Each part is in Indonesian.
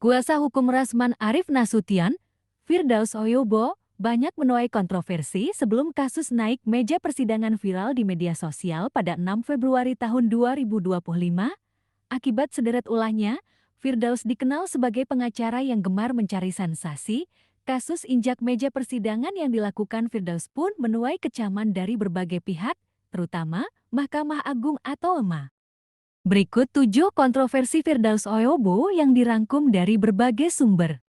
Kuasa hukum Rasman Arif Nasution, Firdaus Oyobo, banyak menuai kontroversi sebelum kasus naik meja persidangan viral di media sosial pada 6 Februari tahun 2025. Akibat sederet ulahnya, Firdaus dikenal sebagai pengacara yang gemar mencari sensasi. Kasus injak meja persidangan yang dilakukan Firdaus pun menuai kecaman dari berbagai pihak, terutama Mahkamah Agung atau EMA. Berikut 7 kontroversi Firdaus Oyobo yang dirangkum dari berbagai sumber.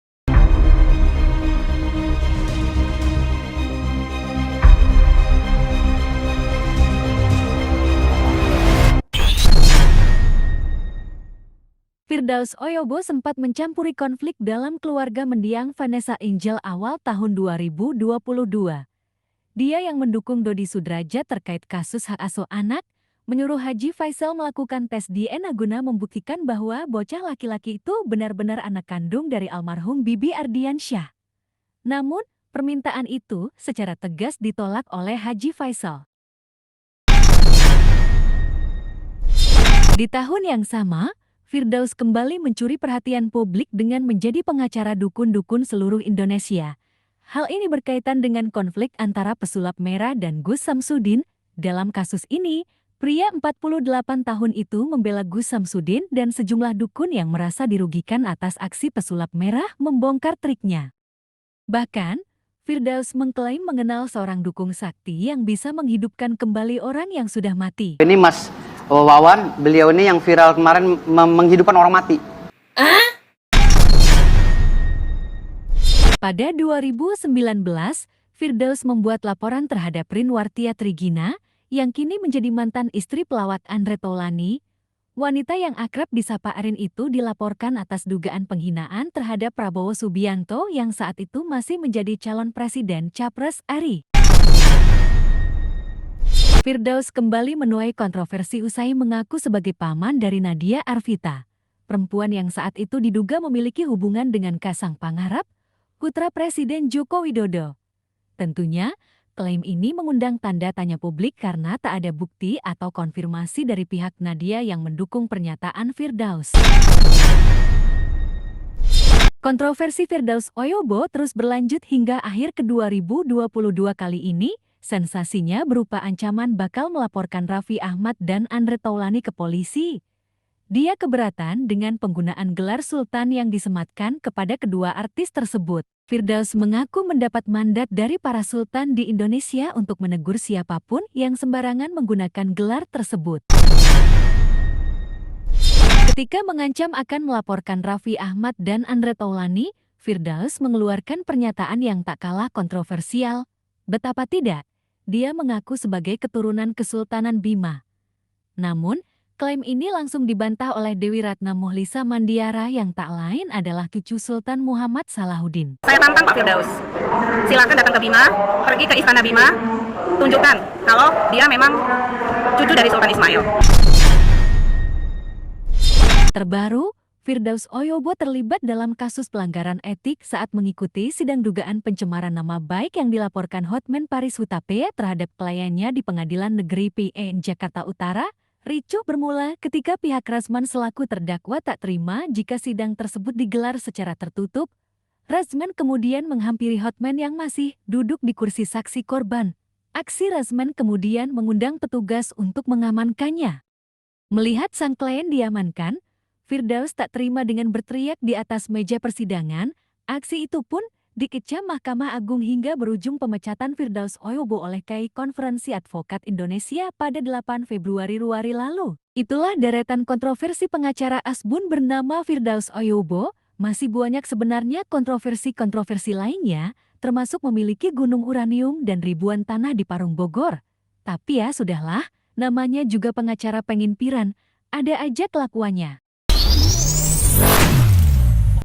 Firdaus Oyobo sempat mencampuri konflik dalam keluarga mendiang Vanessa Angel awal tahun 2022. Dia yang mendukung Dodi Sudrajat terkait kasus hak asuh anak, menyuruh Haji Faisal melakukan tes DNA guna membuktikan bahwa bocah laki-laki itu benar-benar anak kandung dari almarhum Bibi Ardiansyah. Namun, permintaan itu secara tegas ditolak oleh Haji Faisal. Di tahun yang sama, Firdaus kembali mencuri perhatian publik dengan menjadi pengacara dukun-dukun seluruh Indonesia. Hal ini berkaitan dengan konflik antara pesulap merah dan Gus Samsudin. Dalam kasus ini, pria 48 tahun itu membela Gus Samsudin dan sejumlah dukun yang merasa dirugikan atas aksi pesulap merah membongkar triknya. Bahkan, Firdaus mengklaim mengenal seorang dukun sakti yang bisa menghidupkan kembali orang yang sudah mati. Ini Mas Wawan, beliau ini yang viral kemarin menghidupkan orang mati. Pada 2019, Firdaus membuat laporan terhadap Rinwartia Trigina, yang kini menjadi mantan istri pelawat Andre Taulany. Wanita yang akrab disapa Arin itu dilaporkan atas dugaan penghinaan terhadap Prabowo Subianto yang saat itu masih menjadi calon presiden Capres ARI. Firdaus kembali menuai kontroversi usai mengaku sebagai paman dari Nadia Arvita, perempuan yang saat itu diduga memiliki hubungan dengan Kaisang Pangarep, putra Presiden Joko Widodo. Tentunya, klaim ini mengundang tanda tanya publik karena tak ada bukti atau konfirmasi dari pihak Nadia yang mendukung pernyataan Firdaus. Kontroversi Firdaus Oyobo terus berlanjut hingga akhir ke 2022 kali ini. Sensasinya berupa ancaman bakal melaporkan Raffi Ahmad dan Andre Taulany ke polisi. Dia keberatan dengan penggunaan gelar sultan yang disematkan kepada kedua artis tersebut. Firdaus mengaku mendapat mandat dari para sultan di Indonesia untuk menegur siapapun yang sembarangan menggunakan gelar tersebut. Ketika mengancam akan melaporkan Raffi Ahmad dan Andre Taulany, Firdaus mengeluarkan pernyataan yang tak kalah kontroversial. Betapa tidak, dia mengaku sebagai keturunan Kesultanan Bima. Namun, klaim ini langsung dibantah oleh Dewi Ratna Muhlisa Mandiara yang tak lain adalah cucu Sultan Muhammad Salahuddin. Saya tantang Pak Firdaus, silakan datang ke Bima, pergi ke Istana Bima, tunjukkan kalau dia memang cucu dari Sultan Ismail. Terbaru, Firdaus Oyobo terlibat dalam kasus pelanggaran etik saat mengikuti sidang dugaan pencemaran nama baik yang dilaporkan Hotman Paris Hutapea terhadap kliennya di Pengadilan Negeri PN Jakarta Utara. Ricuh bermula ketika pihak Rasman selaku terdakwa tak terima jika sidang tersebut digelar secara tertutup. Rasman kemudian menghampiri Hotman yang masih duduk di kursi saksi korban. Aksi Rasman kemudian mengundang petugas untuk mengamankannya. Melihat sang klien diamankan, Firdaus tak terima dengan berteriak di atas meja persidangan. Aksi itu pun dikecam Mahkamah Agung hingga berujung pemecatan Firdaus Oyobo oleh KAI Konferensi Advokat Indonesia pada 8 Februari lalu. Itulah deretan kontroversi pengacara asbun bernama Firdaus Oyobo. Masih banyak sebenarnya kontroversi lainnya, termasuk memiliki gunung uranium dan ribuan tanah di Parung Bogor. Tapi ya sudahlah, namanya juga pengacara pengimpiran, ada aja kelakuannya.